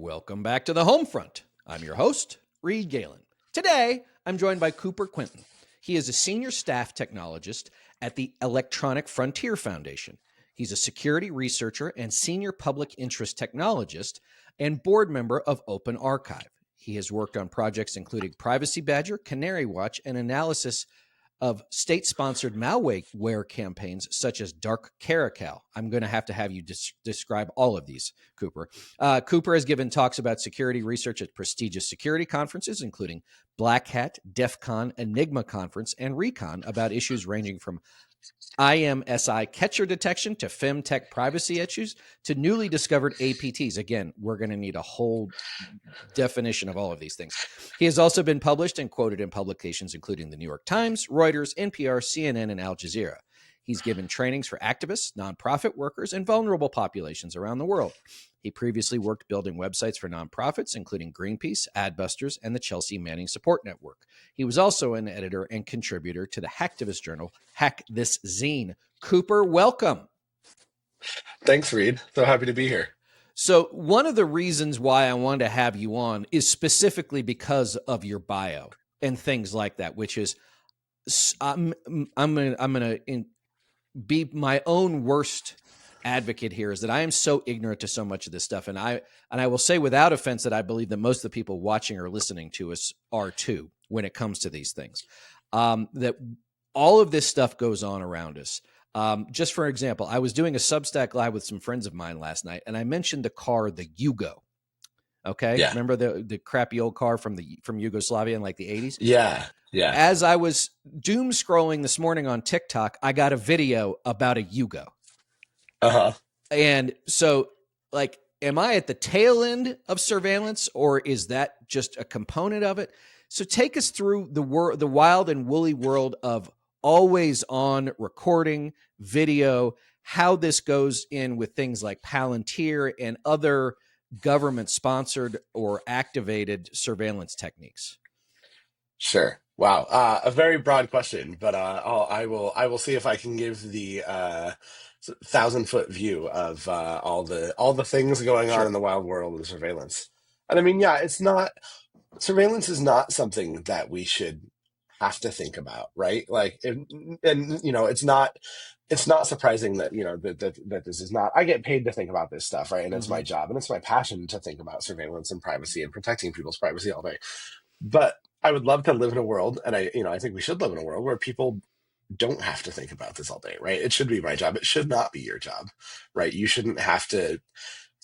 Welcome back to the home front. I'm your host, Reed Galen. Today, I'm joined by Cooper Quinton. He is a senior staff technologist at the Electronic Frontier Foundation. He's a security researcher and senior public interest technologist and board member of Open Archive. He has worked on projects including Privacy Badger, Canary Watch, and analysis of state-sponsored malware campaigns such as Dark Caracal. I'm going to have you describe all of these, Cooper. Cooper has given talks about security research at prestigious security conferences, including Black Hat, DEF CON, Enigma Conference, and Recon, about issues ranging from IMSI catcher detection to femtech privacy issues to newly discovered APTs. Again, we're going to need a whole definition of all of these things. He has also been published and quoted in publications including the New York Times, Reuters, NPR, CNN, and Al Jazeera. He's given trainings for activists, nonprofit workers, and vulnerable populations around the world. He previously worked building websites for nonprofits, including Greenpeace, Adbusters, and the Chelsea Manning Support Network. He was also an editor and contributor to the hacktivist journal Hack This Zine. Cooper, welcome. Thanks, Reed. So happy to be here. So one of the reasons why I wanted to have you on is specifically because of your bio and things like that, which is I'm gonna be my own worst advocate here, is that I am so ignorant to so much of this stuff. And I will say without offense that I believe that most of the people watching or listening to us are too, when it comes to these things, that all of this stuff goes on around us. Just for example, I was doing a Substack Live with some friends of mine last night, and I mentioned the car, the Yugo. Okay. Yeah. Remember the crappy old car from Yugoslavia in like the 80s? Yeah. Yeah. As I was doom scrolling this morning on TikTok, I got a video about a Yugo. And so, like, am I at the tail end of surveillance, or is that just a component of it? So take us through the wild and woolly world of always on recording, video, how this goes in with things like Palantir and other government sponsored or activated surveillance techniques. Sure. Wow. A very broad question, but I will see if I can give the 1,000-foot view of all the things going on in the wild world of surveillance. And I mean, yeah, surveillance is not something that we should have to think about, right? Like, it's not surprising that, that this is not, I get paid to think about this stuff, right? And it's my job and it's my passion to think about surveillance and privacy and protecting people's privacy all day. But I would love to live in a world, and I think we should live in a world where people don't have to think about this all day, right? It should be my job. It should not be your job, right? You shouldn't have to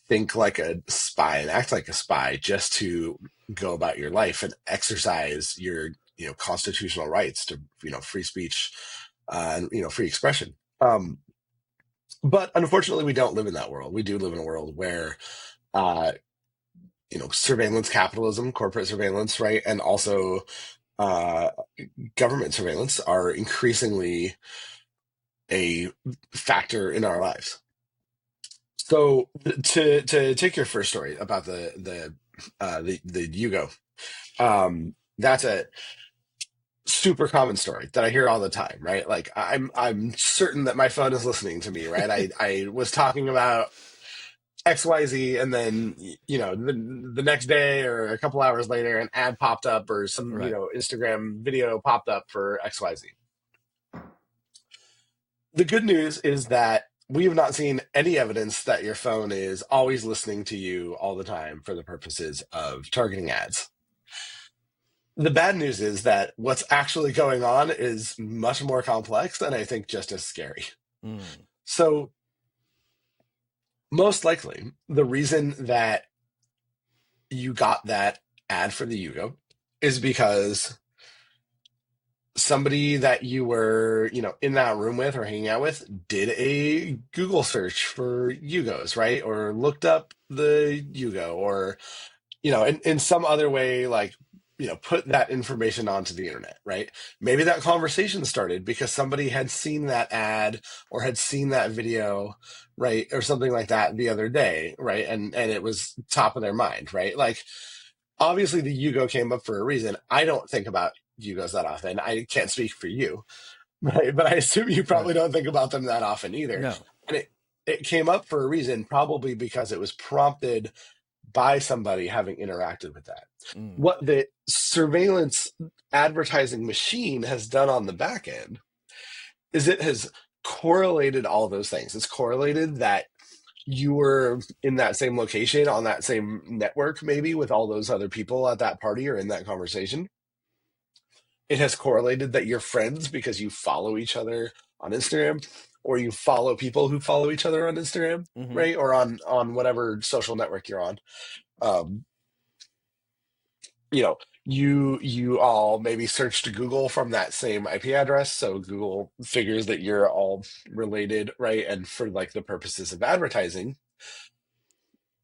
think like a spy and act like a spy just to go about your life and exercise your constitutional rights to free speech and free expression. But unfortunately, we don't live in that world. We do live in a world where surveillance capitalism, corporate surveillance, right, and also government surveillance are increasingly a factor in our lives. So to take your first story about the Yugo, that's a super common story that I hear all the time, right? Like I'm certain that my phone is listening to me, right? I was talking about XYZ, and then the next day or a couple hours later, an ad popped up or some Instagram video popped up for XYZ. The good news is that we have not seen any evidence that your phone is always listening to you all the time for the purposes of targeting ads. The bad news is that what's actually going on is much more complex and I think just as scary. So most likely, the reason that you got that ad for the Yugo is because somebody that you were, in that room with or hanging out with did a Google search for Yugos, right? Or looked up the Yugo, or, in some other way, like, put that information onto the internet, right? Maybe that conversation started because somebody had seen that ad or had seen that video, right? Or something like that the other day, right? And it was top of their mind, right? Like, obviously the Yugo came up for a reason. I don't think about Yugos that often. I can't speak for you, right? But I assume you probably don't think about them that often either. No. And it came up for a reason, probably because it was prompted by somebody having interacted with that. Mm. What the surveillance advertising machine has done on the back end is it has correlated all those things. It's correlated that you were in that same location on that same network, maybe with all those other people at that party or in that conversation. It has correlated that you're friends because you follow each other on Instagram, or you follow people who follow each other on Instagram, Hmm. right? Or on whatever social network you're on. Um, you all maybe searched Google from that same IP address, so Google figures that you're all related, right? And for like the purposes of advertising,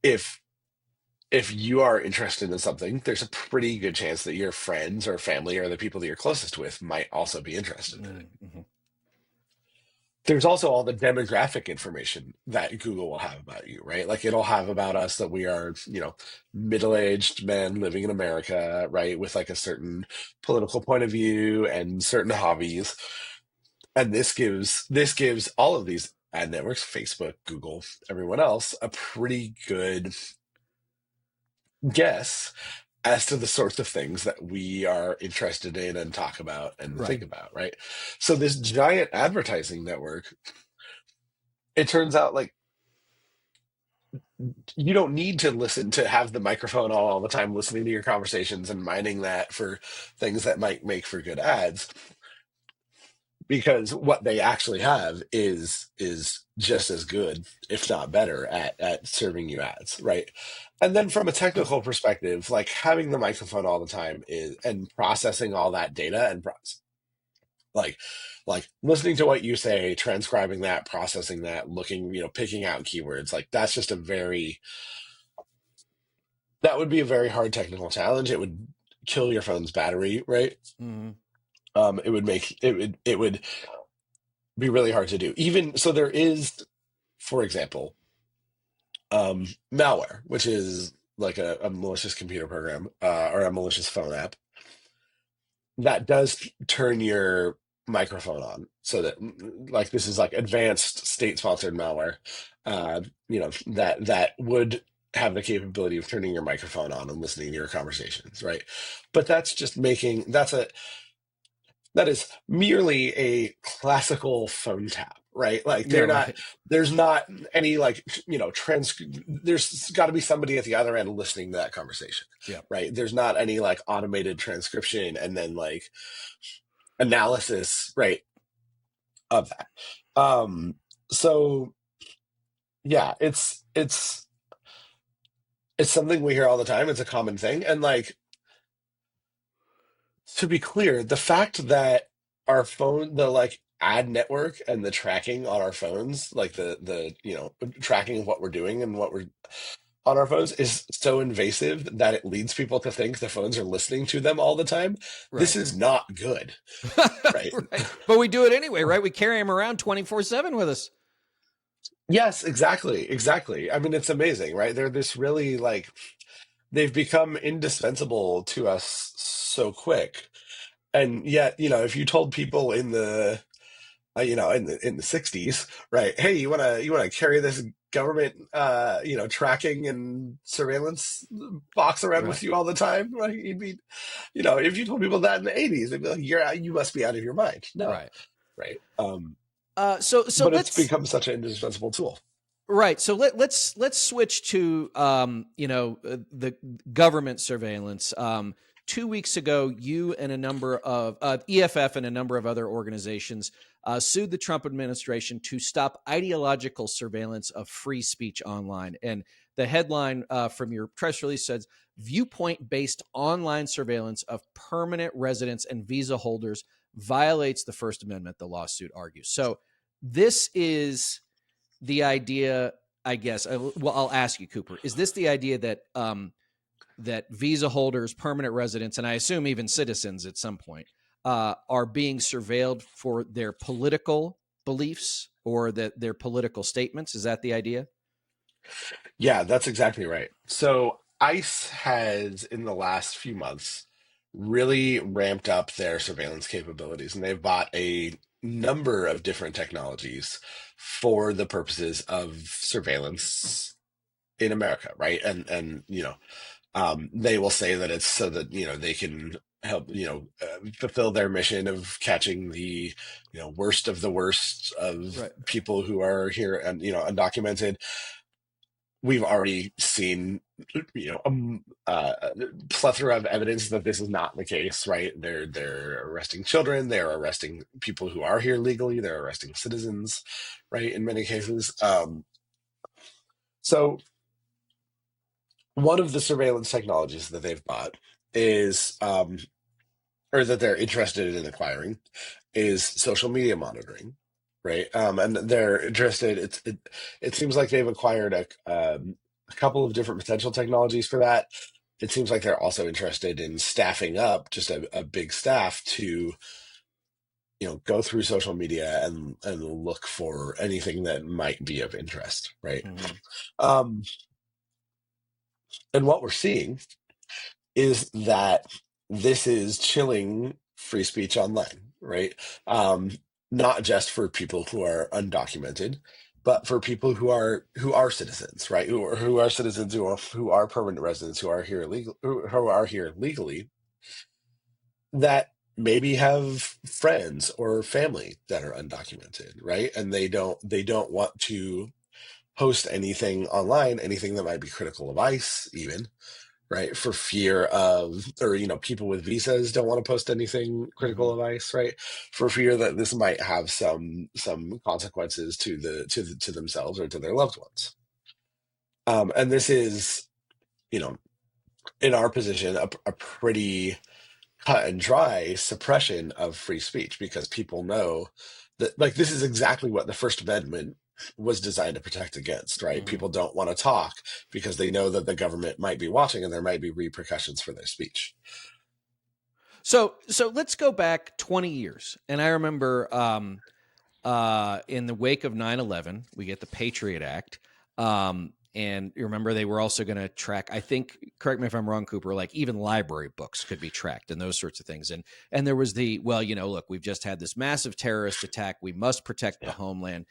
if if you are interested in something, there's a pretty good chance that your friends or family or the people that you're closest with might also be interested in it. Mm-hmm. There's also all the demographic information that Google will have about you, right? Like it'll have about us that we are, middle-aged men living in America, right, with like a certain political point of view and certain hobbies. And this gives all of these ad networks, Facebook, Google, everyone else, a pretty good guess as to the sorts of things that we are interested in and talk about and Right. think about, right? So this giant advertising network, it turns out like you don't need to listen to have the microphone on all the time listening to your conversations and mining that for things that might make for good ads, because what they actually have is just as good, if not better, at serving you ads, right? And then from a technical perspective, like having the microphone all the time is and processing all that data and like listening to what you say, transcribing that, processing that, looking, picking out keywords, like that's just that would be a very hard technical challenge. It would kill your phone's battery, right? Mm-hmm. It would be really hard to do. Even so, there is, for example, malware, which is like a malicious computer program or a malicious phone app that does turn your microphone on, so that like this is like advanced state-sponsored malware, that would have the capability of turning your microphone on and listening to your conversations, right? But that's just making that is merely a classical phone tap, right? Like Yeah. Right. there's not any like, there's got to be somebody at the other end listening to that conversation, Yeah. right? There's not any like automated transcription and then like analysis, right, of that. So yeah, it's something we hear all the time. It's a common thing. And like, to be clear, the fact that our phone, the like ad network and the tracking on our phones, like the tracking of what we're doing and what we're on our phones is so invasive that it leads people to think the phones are listening to them all the time. This Right. is not good, right? Right. But we do it anyway, right? We carry them around 24/7 with us. Yes, exactly, exactly. I mean, it's amazing, right? They're this really like they've become indispensable to us so quick. And yet, if you told people in the 60s, right? Hey, you want to carry this government, tracking and surveillance box around with Right. you all the time, right? You'd be, if you told people that in the 80s, they'd be like, you must be out of your mind. No, Right. right? So But it's let's become such an indispensable tool. right. So let's switch to the government surveillance. 2 weeks ago, you and a number of EFF and a number of other organizations sued the Trump administration to stop ideological surveillance of free speech online. And the headline from your press release says, "Viewpoint-based online surveillance of permanent residents and visa holders violates the First Amendment," the lawsuit argues. So this is the idea, I guess. Well, I'll ask you, Cooper. Is this the idea that that visa holders, permanent residents, and I assume even citizens at some point are being surveilled for their political beliefs or their political statements? Is that the idea? Yeah, that's exactly right. So ICE has, in the last few months, really ramped up their surveillance capabilities, and they've bought a number of different technologies for the purposes of surveillance in America, right? And they will say that it's so that they can help fulfill their mission of catching the worst of the worst of Right. people who are here and undocumented. We've already seen plethora of evidence that this is not the case, right? They're arresting children, they're arresting people who are here legally, they're arresting citizens, right? In many cases. So one of the surveillance technologies that they've bought is or that they're interested in acquiring is social media monitoring, right? And they're interested. It seems like they've acquired a couple of different potential technologies for that. It seems like they're also interested in staffing up just a big staff to go through social media and look for anything that might be of interest, right? Hmm. Um, and what we're seeing is that this is chilling free speech online, right? Um, Not just for people who are undocumented, but for people who are citizens, right? Who are citizens who are permanent residents who are here legal who are here legally that maybe have friends or family that are undocumented, right? And they don't want to post anything online, anything that might be critical of ICE, even, right? For fear of, or people with visas don't want to post anything Hmm. critical of ICE, right? For fear that this might have some consequences to themselves or to their loved ones. And this is, you know, in our position, a pretty cut and dry suppression of free speech because people know that, like, this is exactly what the First Amendment was designed to protect against, right? Hmm. People don't want to talk because they know that the government might be watching and there might be repercussions for their speech. So let's go back 20 years. And I remember in the wake of 9/11, we get the Patriot Act. And you remember they were also going to track, I think, correct me if I'm wrong, Cooper, like even library books could be tracked and those sorts of things. And there was well, look, we've just had this massive terrorist attack. We must protect the Yeah. homeland.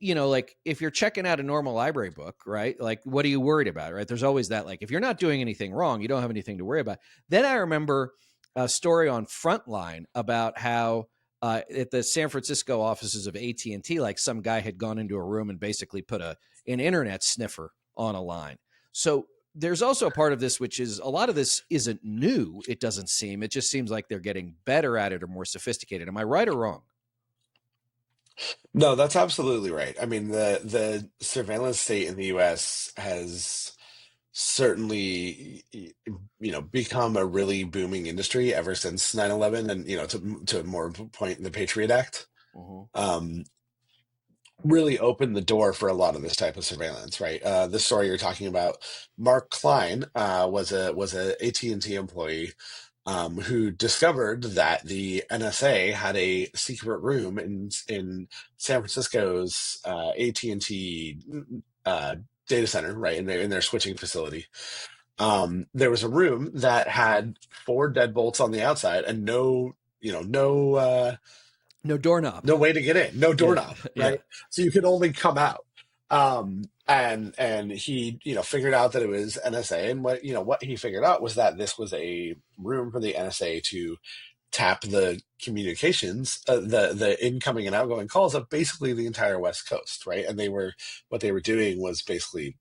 Like if you're checking out a normal library book, right? Like, what are you worried about, right? There's always that, like, if you're not doing anything wrong, you don't have anything to worry about. Then I remember a story on Frontline about how at the San Francisco offices of AT&T, like some guy had gone into a room and basically put an internet sniffer on a line. So there's also a part of this, which is a lot of this isn't new. It doesn't seem. It just seems like they're getting better at it or more sophisticated. Am I right or wrong? No, that's absolutely right. I mean, the surveillance state in the US has certainly become a really booming industry ever since 9/11, and to more point, the Patriot Act Mm-hmm. um really opened the door for a lot of this type of surveillance, right? The story you're talking about, Mark Klein, was a AT&T employee who discovered that the NSA had a secret room in San Francisco's AT&T data center, right, in their switching facility. There was a room that had four deadbolts on the outside and No doorknob. no way to get in, no Yeah, doorknob, yeah. right? So you could only come out. And he, figured out that it was NSA, and what he figured out was that this was a room for the NSA to tap the communications, the incoming and outgoing calls of basically the entire West Coast, right? And what they were doing was basically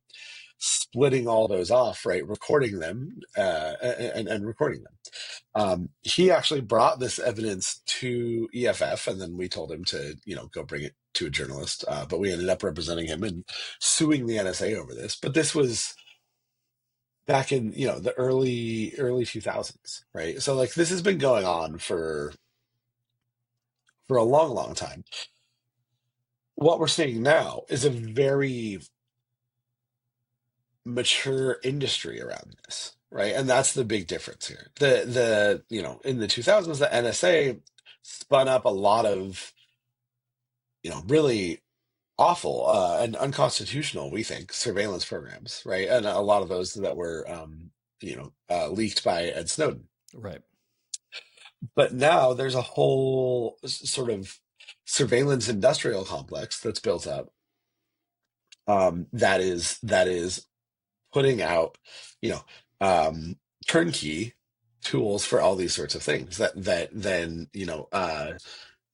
splitting all those off, right? Recording them, and recording them. He actually brought this evidence to EFF, and then we told him to, go bring it to a journalist. But we ended up representing him and suing the NSA over this. But this was back in, the early 2000s, right? So, like, this has been going on for a long, long time. What we're seeing now is a very mature industry around this, right? And that's the big difference here. In the 2000s, the NSA spun up a lot of, really awful and unconstitutional, we think, surveillance programs, right? And a lot of those that were, leaked by Ed Snowden. Right. But now there's a whole sort of surveillance industrial complex that's built up, that is putting out, you know, turnkey tools for all these sorts of things that then,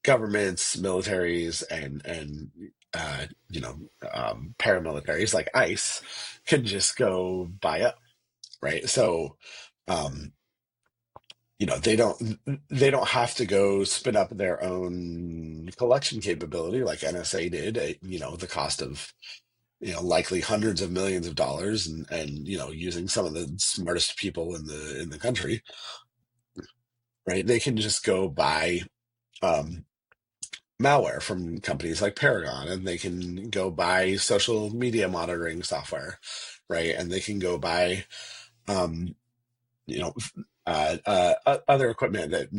governments, militaries, and paramilitaries like ICE can just go buy up, right? So, um, they don't have to go spin up their own collection capability like NSA did at, the cost of, likely hundreds of millions of dollars, and using some of the smartest people in the country, right? They can just go buy um, malware from companies like Paragon, and they can go buy social media monitoring software, right? And they can go buy um, you know other equipment that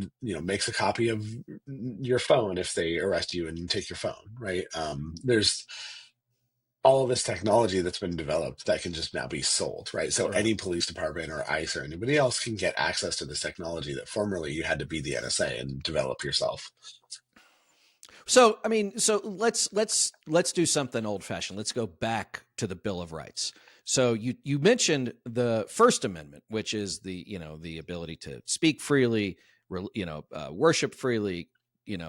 makes a copy of your phone if they arrest you and take your phone, right? There's all of this technology that's been developed that can just now be sold, right? So Right. any police department or ICE or anybody else can get access to this technology that formerly you had to be the NSA and develop yourself. So I mean, so let's do something old fashioned. Let's go back to the Bill of Rights. So you mentioned the First Amendment, which is the ability to speak freely, worship freely,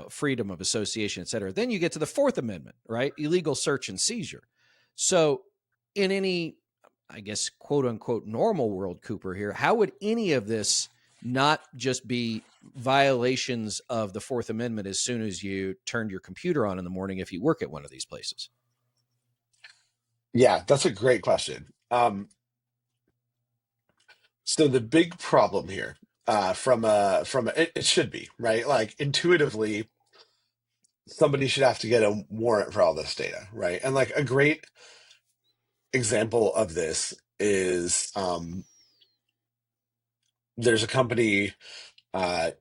freedom of association, et cetera. Then you get to the Fourth Amendment, right? Illegal search and seizure. So in any, I guess, quote unquote normal world, Cooper here, how would any of this not just be violations of the Fourth Amendment as soon as you turned your computer on in the morning if you work at one of these places? Yeah, that's a great question. So the big problem here, it should be right. Like intuitively, somebody should have to get a warrant for all this data, right? And like a great example of this is there's a company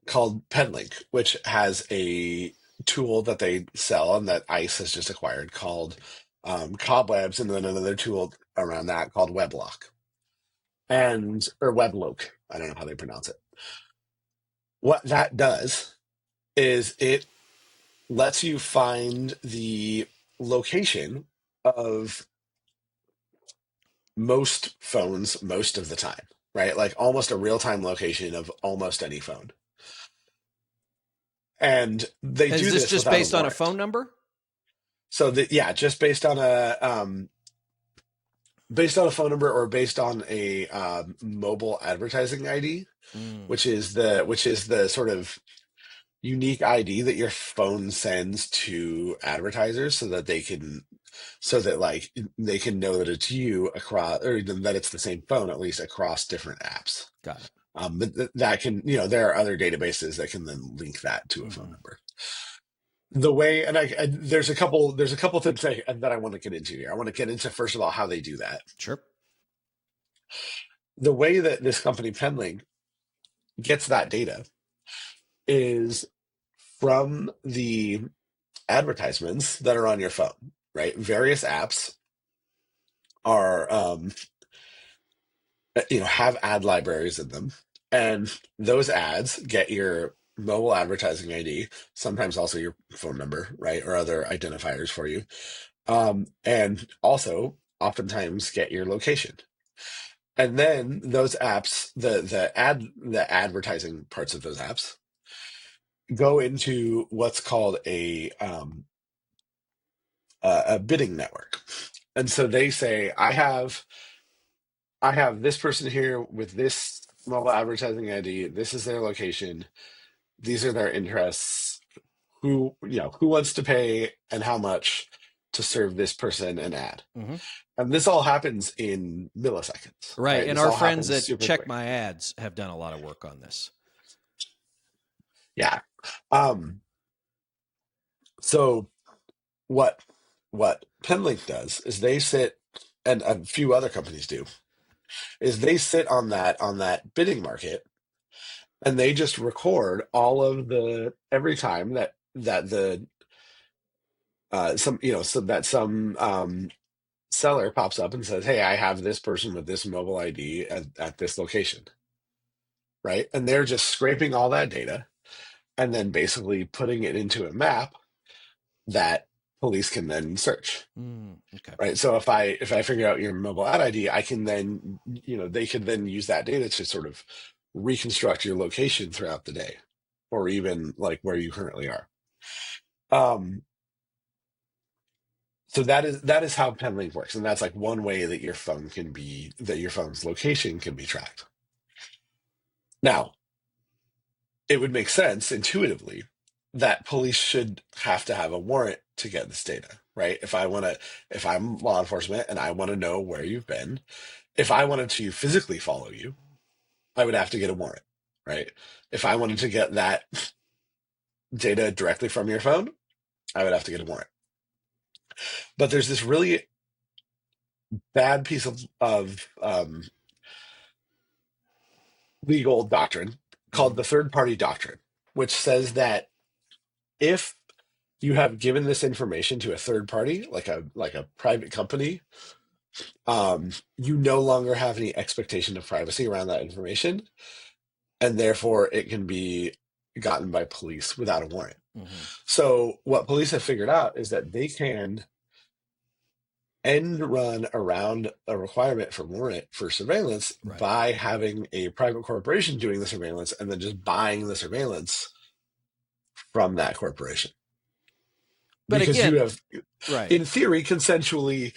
called Penlink, which has a tool that they sell and that ICE has just acquired called Cobwebs, and then another tool around that called Weblock or Weblock. I don't know how they pronounce it. What that does is it lets you find the location of most phones most of the time, right? Like almost a real time location of almost any phone. And they Is do this this just without a based on a phone warrant. number? So that, yeah, just based on a phone number or based on a mobile advertising ID, Mm, which is the sort of unique ID that your phone sends to advertisers so that like they can know that it's you across, or that it's the same phone at least across different apps. got it. But that can, there are other databases that can then link that to a phone Mm-hmm. number. The way, there's a couple things that I want to get into here. I want to get into, first of all, how they do that. Sure. The way that this company Penlink gets that data is from the advertisements that are on your phone, right? Various apps are have ad libraries in them, and those ads get your mobile advertising ID, sometimes also your phone number, right, or other identifiers for you, and also oftentimes get your location. And then those apps, the advertising parts of those apps go into what's called a bidding network. And so they say, I have this person here with this mobile advertising ID. This is their location. These are their interests. Who wants to pay and how much to serve this person an ad? Mm-hmm. And this all happens in milliseconds, Right. right? And This our all friends happens that super check quick. my ads have done a lot of work on this. Yeah. Um, so what what Penlink does is they sit, and a few other companies do, is they sit on that bidding market, and they just record all of the every time that the some seller pops up and says, hey, I have this person with this mobile ID at this location, right? And they're just scraping all that data and then basically putting it into a map that police can then search. Okay. Right. So if I figure out your mobile ad ID, I can then, they could then use that data to sort of reconstruct your location throughout the day, or even like where you currently are. Um, so that is how PenLink works, and that's like one way that your phone's location can be tracked. Now, it would make sense intuitively that police should have to have a warrant to get this data, right? If I'm law enforcement and I want to know where you've been, if I wanted to physically follow you, I would have to get a warrant, right? If I wanted to get that data directly from your phone, I would have to get a warrant. But there's this really bad piece of legal doctrine called the third party doctrine, which says that if you have given this information to a third party, like a private company, you no longer have any expectation of privacy around that information, and therefore it can be gotten by police without a warrant. So what police have figured out is that they can end run around a requirement for warrant for surveillance Right. by having a private corporation doing the surveillance and then just buying the surveillance from that corporation. But Because you again, have, right. in theory, consensually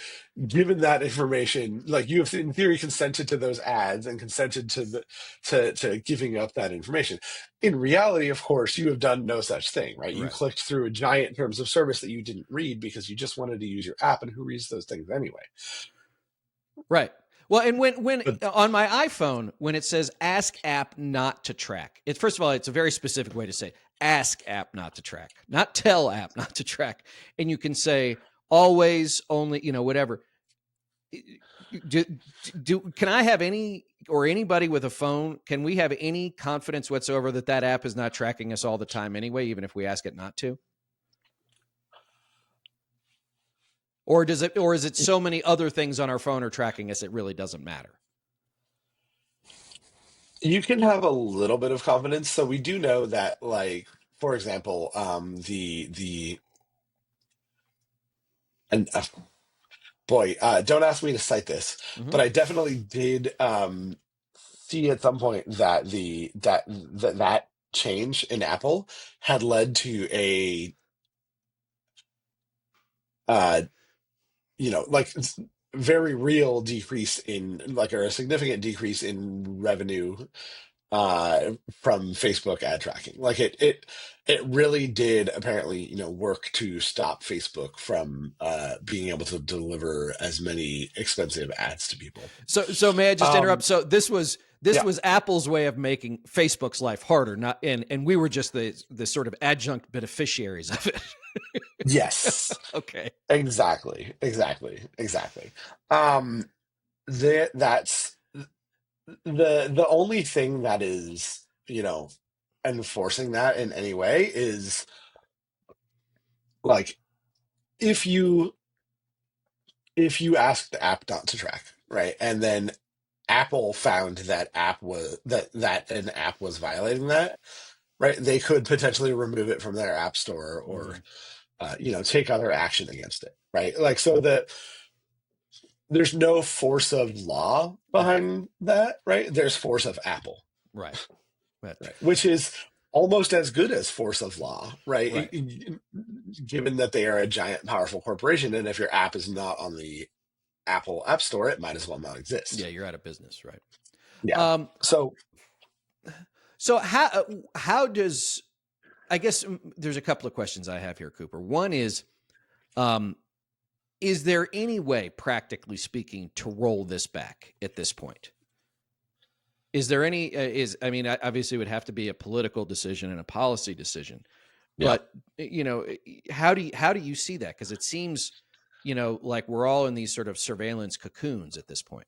given that information, like you have in theory consented to those ads and consented to giving up that information. In reality, of course, you have done no such thing, right? You Right. clicked through a giant terms of service that you didn't read because you just wanted to use your app, and who reads those things anyway? Right. Well, and when But on my iPhone, when it says ask app not to track, it's first of all, it's a very specific way to say ask app not to track, not tell app not to track. And you can say always, only, whatever. Can I have any, or anybody with a phone, can we have any confidence whatsoever that that app is not tracking us all the time anyway, even if we ask it not to? Or is it so many other things on our phone are tracking us, it really doesn't matter? you can have a little bit of confidence. So we do know that, like, for example, and boy, don't ask me to cite this, Mm-hmm. but I definitely did see at some point that that change in Apple had led to a uh, like very real decrease in, like, or a significant decrease in revenue from Facebook ad tracking. Like it really did apparently, work to stop Facebook from being able to deliver as many expensive ads to people. So may I just interrupt? Um, So this yeah. was Apple's way of making Facebook's life harder, not and we were just the sort of adjunct beneficiaries of it. Yes. Okay. Exactly. Um, that's the only thing that is, enforcing that in any way is, like, if you ask the app not to track, right, and then Apple found that an app was violating that, right, they could potentially remove it from their app store, or Mm-hmm. take other action against it, right? Like, so that there's no force of law Right. behind that, right? There's force of Apple, Right. But, right? Which is almost as good as force of law, right? right. Given that they are a giant, powerful corporation, and if your app is not on the Apple App Store, it might as well not Yeah, exist. you're out of business, right? Yeah. Um, So so how does, I guess there's a couple of questions I have here, Cooper. One um, is there any way, practically speaking, to roll this back at this point? Is there any? I mean, obviously, it would have to be a political decision and a policy decision. yeah, But how do you see that? Because it seems, like we're all in these sort of surveillance cocoons at this point.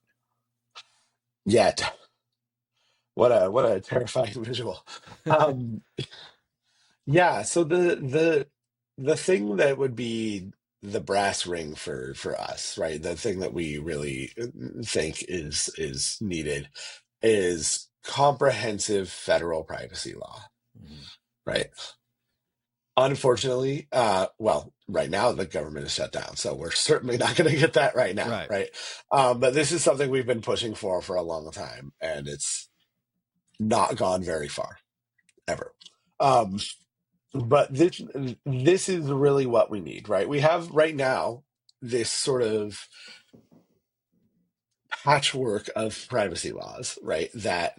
yet what a terrifying visual. Um, yeah. So the thing that would be the brass ring for us, right? The thing that we really think is needed is comprehensive federal privacy law, Mhm. right? Unfortunately, well, right now the government is shut down, so we're certainly not going to get that right now, Right. right? But this is something we've been pushing for a long time, and it's not gone very far ever. Um, but this is really what we need, right? We have right now this sort of patchwork of privacy laws, right? That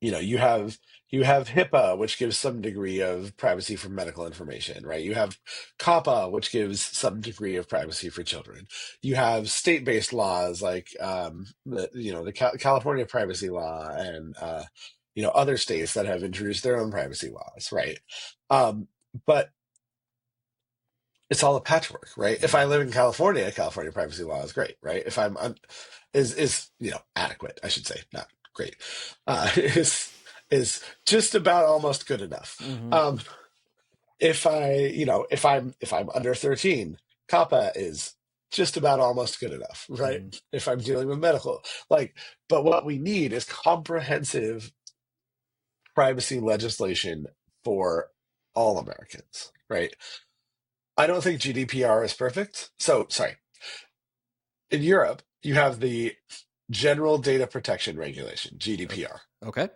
you have HIPAA, which gives some degree of privacy for medical information, right? You have COPPA, which gives some degree of privacy for children. You have state-based laws like the California privacy law and other states that have introduced their own privacy laws, right? Um, but it's all a patchwork, right? If I live in California, California privacy law is great, right? If I'm is adequate, I should say, not great, is just about almost good enough. Mm-hmm. Um, if I'm under 13, COPPA is just about almost good enough, right? Mm-hmm. If I'm dealing with medical, like, but what we need is comprehensive privacy legislation for all Americans, right? I don't think GDPR is perfect. So, sorry. In Europe, you have the General Data Protection Regulation, GDPR. Okay.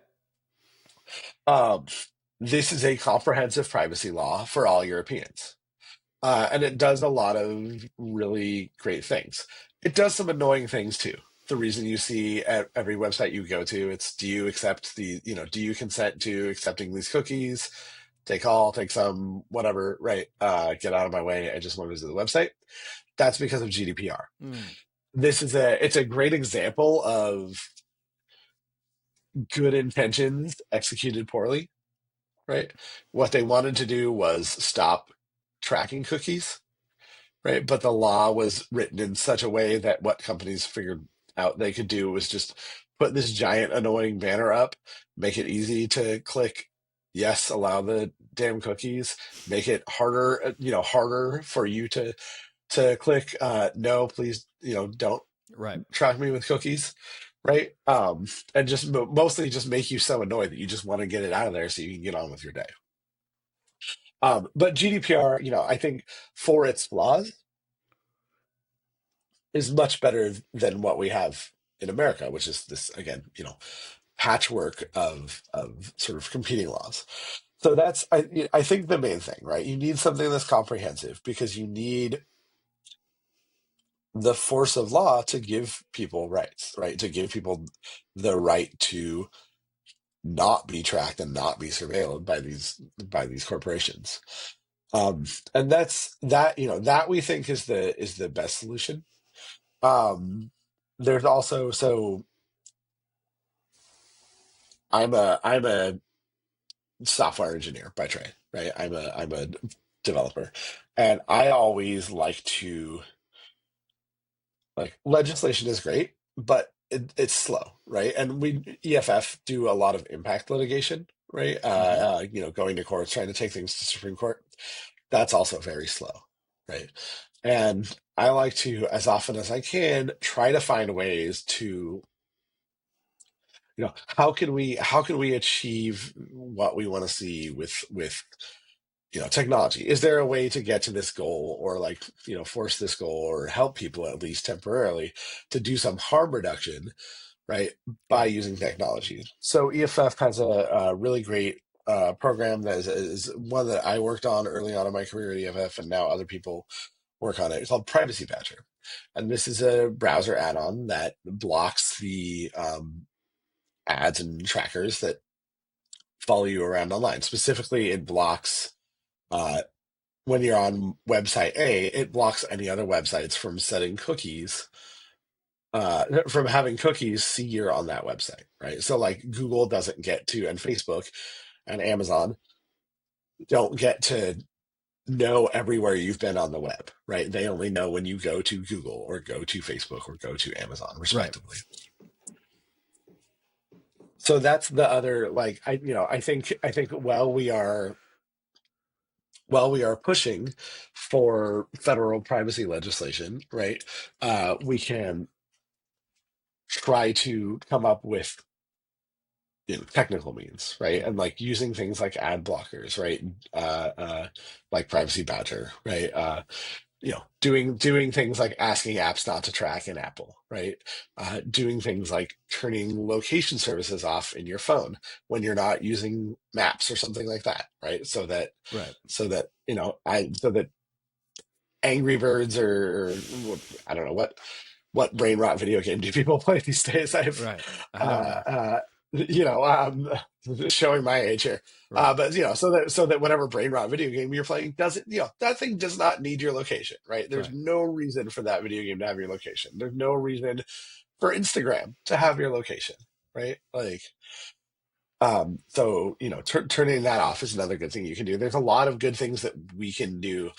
Um, this is a comprehensive privacy law for all Europeans. And it does a lot of really great things. It does some annoying things too. The reason you see at every website you go to, it's do you consent to accepting these cookies? Take all, take some, whatever, right? Get out of my way. I just want to visit the website. That's because of GDPR. Mm. It's a great example of good intentions executed poorly, right? What they wanted to do was stop tracking cookies, right? But the law was written in such a way that what companies figured out they could do was just put this giant annoying banner up, make it easy to click yes, allow the damn cookies, make it harder for you to click no, please, don't Right. track me with cookies, right? And just mostly just make you so annoyed that you just want to get it out of there so you can get on with your day. But GDPR, I think for its flaws is much better than what we have in America, which is this again, patchwork of sort of competing laws. So that's I think the main thing, right? You need something that's comprehensive because you need the force of law to give people rights, right? To give people the right to not be tracked and not be surveilled by these corporations. Um, and that we think is the best solution. Um, there's also so I'm a software engineer by trade, right? I'm a developer, and I always like to like legislation is great, but it's slow, right? And we EFF do a lot of impact litigation, right? Mm-hmm. Going to court, trying to take things to Supreme Court. That's also very slow, right? And I like to, as often as I can, try to find ways to, how can we achieve what we want to see with technology? Is there a way to get to this goal or like, force this goal or help people at least temporarily to do some harm reduction, right, by Right. using technology? So EFF has a really great program that is one that I worked on early on in my career at EFF, and now other people work on it. It's called Privacy Badger. And this is a browser add-on that blocks the ads and trackers that follow you around online. Specifically, it blocks uh, when you're on website A, it blocks any other websites from setting cookies, from having cookies see you're on that website, right? So like Google doesn't get to, and Facebook and Amazon don't get to know everywhere you've been on the web, right? They only know when you go to Google or go to Facebook or go to Amazon, Right. respectively. So that's the other, like, I think while we are pushing for federal privacy legislation, right? We can try to come up with technical means, right? And like using things like ad blockers, right? Like Privacy Badger, right? Doing things like asking apps not to track in Apple, right? Doing things like turning location services off in your phone when you're not using maps or something like that, right? Right. So that Angry Birds or I don't know what brain rot video game do people play these days? I've Right. I uh, don't know. uh, you know um, showing my age here, Right. but so that whatever brain rot video game you're playing doesn't that thing does not need your location, right? There's Right. no reason for that video game to have your location. There's no reason for Instagram to have your location, right? Like so turning that off is another good thing you can do. There's a lot of good things that we can do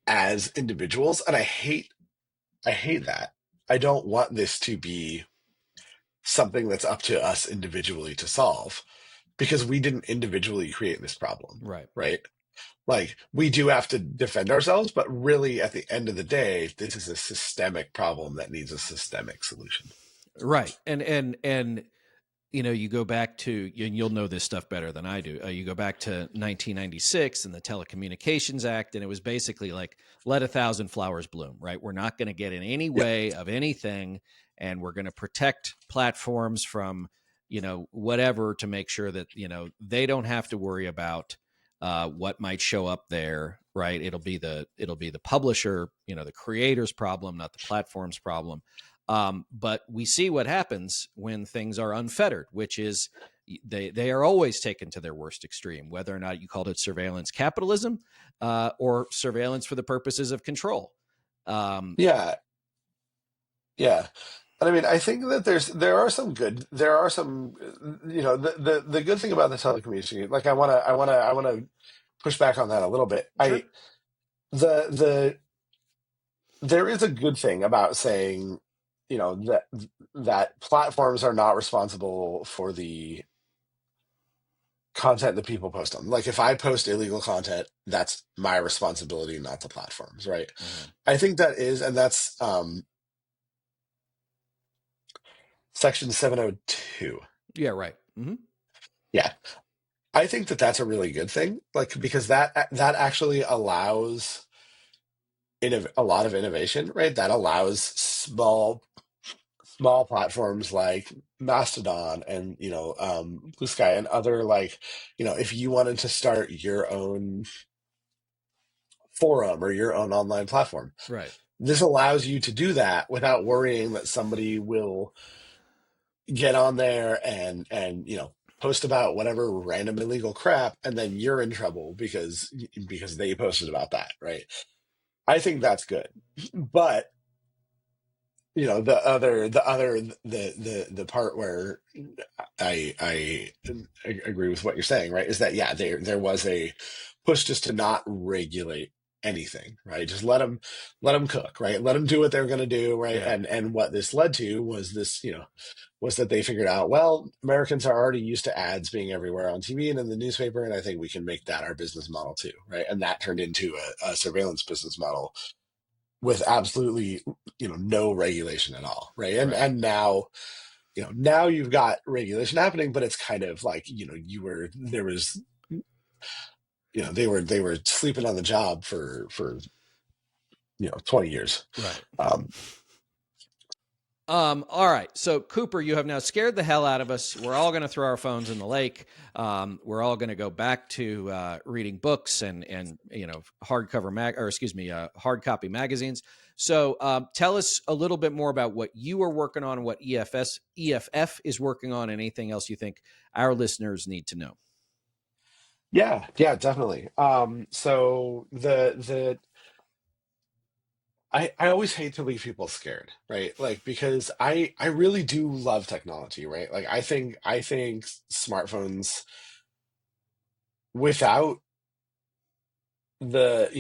as individuals, and I hate that. I don't want this to be something that's up to us individually to solve because we didn't individually create this problem, Right. right? Like we do have to defend ourselves, but really at the end of the day, this is a systemic problem that needs a systemic solution. Right. And you go back to, and you'll know this stuff better than I do. You go back to 1996 and the Telecommunications Act, and it was basically like, let a thousand flowers bloom, right? We're not going to get in any Yeah. way of anything, and we're going to protect platforms from, whatever, to make sure that, they don't have to worry about what might show up there, right? It'll be the publisher, the creator's problem, not the platform's problem. But we see what happens when things are unfettered, which is they are always taken to their worst extreme, whether or not you called it surveillance capitalism or surveillance for the purposes of control. Um, Yeah. Yeah. And I mean, I think that there are some, the good thing about the telecommunications, like I want to push back on that a little bit. sure. The there is a good thing about saying, that platforms are not responsible for the content that people post on. Like if I post illegal content, that's my responsibility, not the platforms, right? Mm-hmm. I think that is, and that's section 702. Yeah, right. Mm-hmm. Yeah. I think that that's a really good thing, like because that actually allows a lot of innovation, right? That allows small platforms like Mastodon and Blue Sky and other, like if you wanted to start your own forum or your own online platform, Right. this allows you to do that without worrying that somebody will get on there and post about whatever random illegal crap, and then you're in trouble because they posted about that, right? I think that's good, but the part where I agree with what you're saying, right? Is that yeah, there was a push just to not regulate anything, right? Just let them cook, right? Let them do what they're going to do, right? Yeah. And what this led to was this, was that they figured out, well, Americans are already used to ads being everywhere on TV and in the newspaper, and I think we can make that our business model too, right? And that turned into a surveillance business model with absolutely no regulation at all, right? and Right. and now now you've got regulation happening, but it's kind of like you were there was they were sleeping on the job for 20 years. Right. um All right. So, Cooper, you have now scared the hell out of us. We're all going to throw our phones in the lake. We're all going to go back to reading books and hardcover hard copy magazines. So, tell us a little bit more about what you are working on, what EFF is working on, and anything else you think our listeners need to know. yeah, definitely. So the I always hate to leave people scared, right? Like because I really do love technology, right? Like I think smartphones without the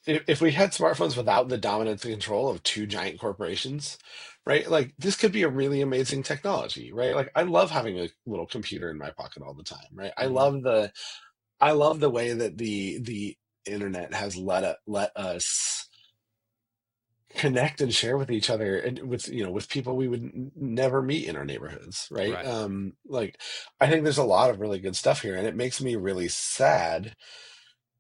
if we had smartphones without the dominance and control of two giant corporations, right? Like this could be a really amazing technology, right? Like I love having a little computer in my pocket all the time, right? I Mm-hmm. love the way that the internet has let us connect and share with each other, and with with people we would never meet in our neighborhoods, right? Right. Like, I think there's a lot of really good stuff here, and it makes me really sad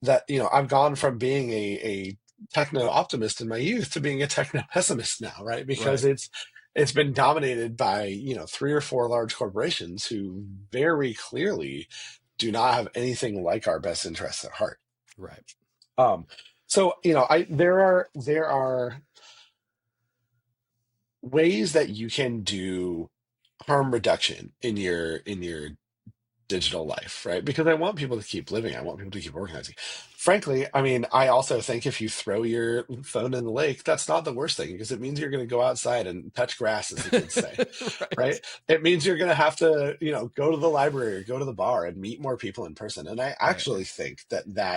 that I've gone from being a techno optimist in my youth to being a techno pessimist now, right? Because Right. it's been dominated by three or four large corporations who very clearly do not have anything like our best interests at heart. Right. um so I there are ways that you can do harm reduction in your digital life, right? Because I want people to keep living. I want people to keep organizing. Frankly, I mean, I also think if you throw your phone in the lake, that's not the worst thing, because it means you're going to go outside and touch grass, as the kids say, Right. right? It means you're going to have to, go to the library or go to the bar and meet more people in person. And I Right. actually think that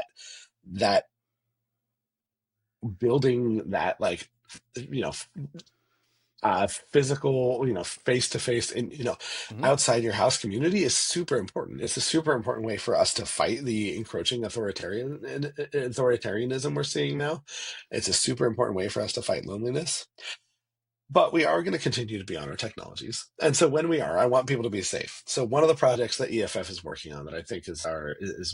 building that, like, you know physical, face to face, and Hmm. outside your house community is super important. It's a super important way for us to fight the encroaching authoritarianism we're seeing now. It's a super important way for us to fight loneliness. But we are going to continue to be on our technologies, and so when we are, I want people to be safe. So one of the projects that EFF is working on, that I think is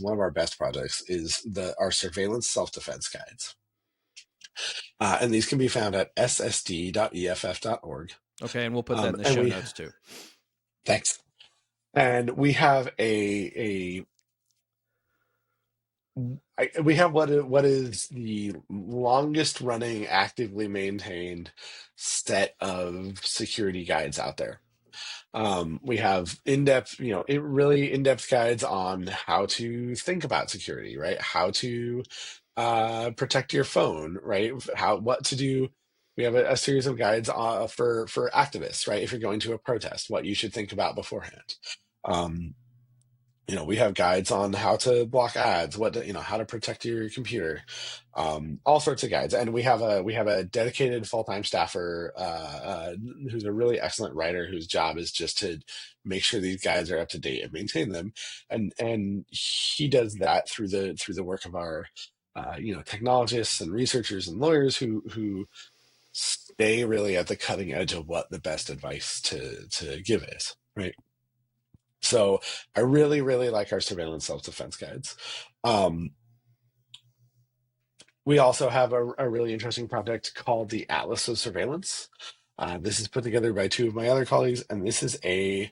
one of our best projects, is our surveillance self-defense guides. And these can be found at ssd.eff.org. Okay, and we'll put that in the And show we notes too. Thanks. And we have what is the longest running, actively maintained set of security guides out there. We have in-depth, really in-depth guides on how to think about security, right? How to protect your phone, right? What to do. We have a series of guides for activists, right? If you're going to a protest, what you should think about beforehand. Um, we have guides on how to block ads, how to protect your computer, all sorts of guides. And we have a dedicated full-time staffer, who's a really excellent writer, whose job is just to make sure these guides are up to date and maintain them. And he does that through the work of our technologists and researchers and lawyers who stay really at the cutting edge of what the best advice to give is, right? So I really, really like our surveillance self-defense guides. Um, we also have a really interesting project called the Atlas of Surveillance. This is put together by two of my other colleagues, and this is a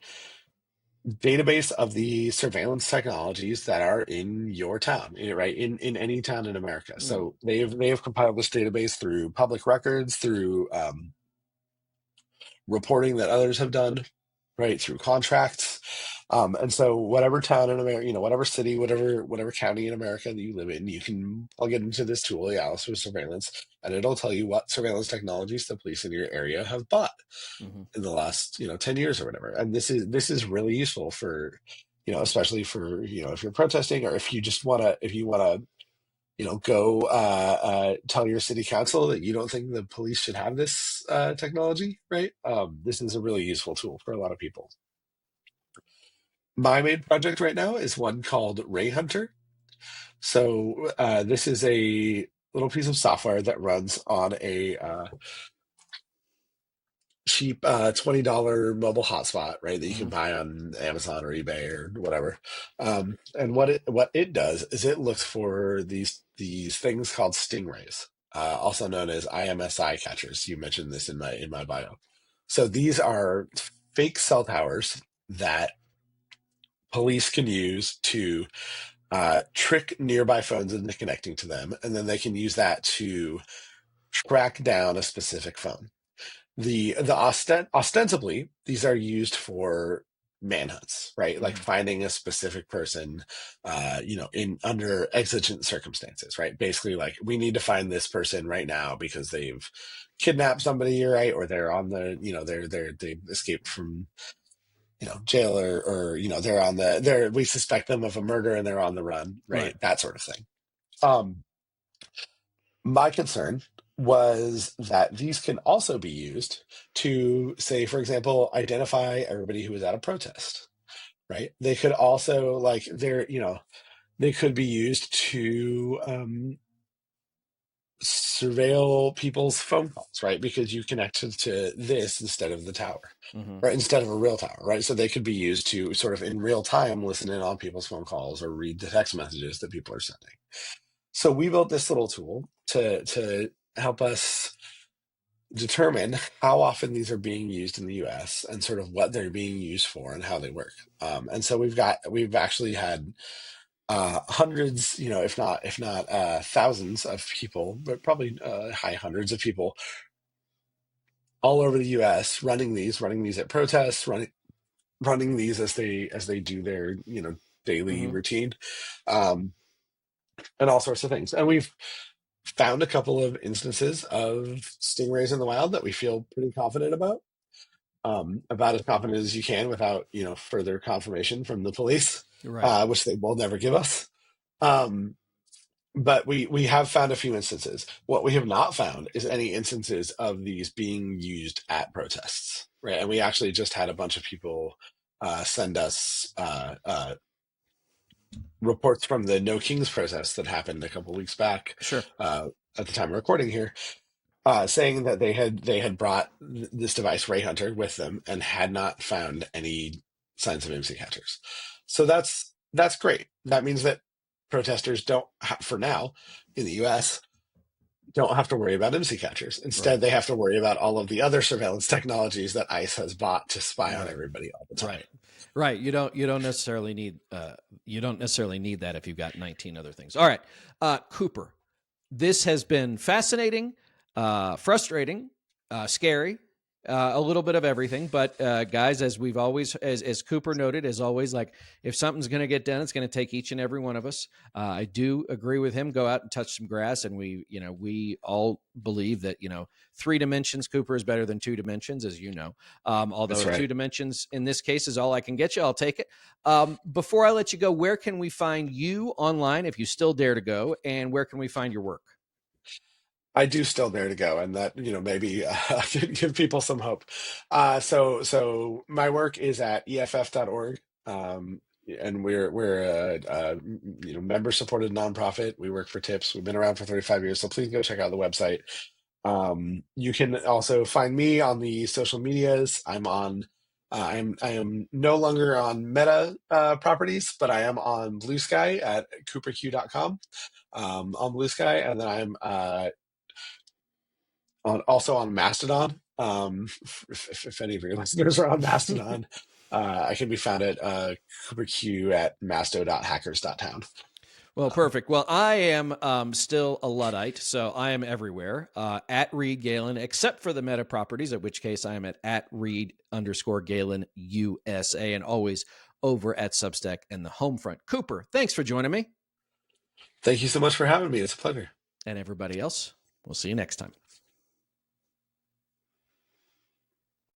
database of the surveillance technologies that are in your town, right? In any town in America. Mm. So they have compiled this database through public records, through reporting that others have done, right, through contracts. And so whatever town in America, whatever city, whatever county in America that you live in, you can plug it into this tool, the Alice for Surveillance, and it'll tell you what surveillance technologies the police in your area have bought Hmm. in the last 10 years or whatever. And this is really useful for, especially for, if you're protesting, or if you want to go tell your city council that you don't think the police should have this technology, right? This is a really useful tool for a lot of people. My main project right now is one called Ray Hunter. So this is a little piece of software that runs on a cheap $20 mobile hotspot, right? That you can Hmm. buy on Amazon or eBay or whatever. And what it does is it looks for these things called stingrays, also known as IMSI catchers. You mentioned this in my bio. So these are fake cell towers that police can use to trick nearby phones into connecting to them, and then they can use that to track down a specific phone. Ostensibly, these are used for manhunts, right? Like Hmm. finding a specific person, in under exigent circumstances, right? Basically, like, we need to find this person right now because they've kidnapped somebody, right? Or they're on the, they've escaped from, jail, or we suspect them of a murder and they're on the run, Right. right? That sort of thing. Um, my concern was that these can also be used to, say, for example, identify everybody who was at a protest, right? They could also, like, they could be used to surveil people's phone calls, right? Because you connected to this instead of the tower, Mm-hmm. right? Instead of a real tower, right? So they could be used to sort of in real time listen in on people's phone calls or read the text messages that people are sending. So we built this little tool to help us determine how often these are being used in the US and sort of what they're being used for and how they work. And so we've actually had hundreds, if not thousands of people, but probably high hundreds of people all over the U.S. running these at protests, running these as they do their daily Mm-hmm. routine, um, and all sorts of things. And we've found a couple of instances of stingrays in the wild that we feel pretty confident about as confident as you can without further confirmation from the police, Right. which they will never give us. Um, but we have found a few instances. What we have not found is any instances of these being used at protests, right? And we actually just had a bunch of people send us reports from the No Kings protest that happened a couple weeks back, Sure. at the time of recording here, saying that they had brought this device Ray Hunter with them and had not found any signs of IMSI catchers. So that's great. That means that protesters don't, for now, in the U.S., don't have to worry about IMSI catchers. Right. Instead, they have to worry about all of the other surveillance technologies that ICE has bought to spy on Right. everybody all the time. Right. Right. You don't necessarily need that if you've got 19 other things. All right. Cooper, this has been fascinating, frustrating, scary, a little bit of everything. But guys, as we've always, as Cooper noted, as always, like if something's going to get done, it's going to take each and every one of us. I do agree with him. Go out and touch some grass, and we all believe that 3 dimensions, Cooper, is better than 2 dimensions, as you know. Although That's if 2 right. dimensions in this case is all I can get you, I'll take it. Before I let you go, where can we find you online if you still dare to go, and where can we find your work? I do still dare to go, and that maybe give people some hope. So my work is at EFF.org, and we're a member supported nonprofit. We work for tips. We've been around for 35 years, so please go check out the website. You can also find me on the social medias. I am no longer on Meta properties, but I am on Blue Sky at cooperq.com, on Blue Sky, and then I'm also on Mastodon. If any of your listeners are on Mastodon, I can be found at CooperQ at masto.hackers.town. Well, perfect. Well, I am still a Luddite, so I am everywhere at Reed Galen, except for the Meta properties, at which case I am at Reed_Galen USA, and always over at Substack and the Homefront. Cooper, thanks for joining me. Thank you so much for having me. It's a pleasure. And everybody else, we'll see you next time.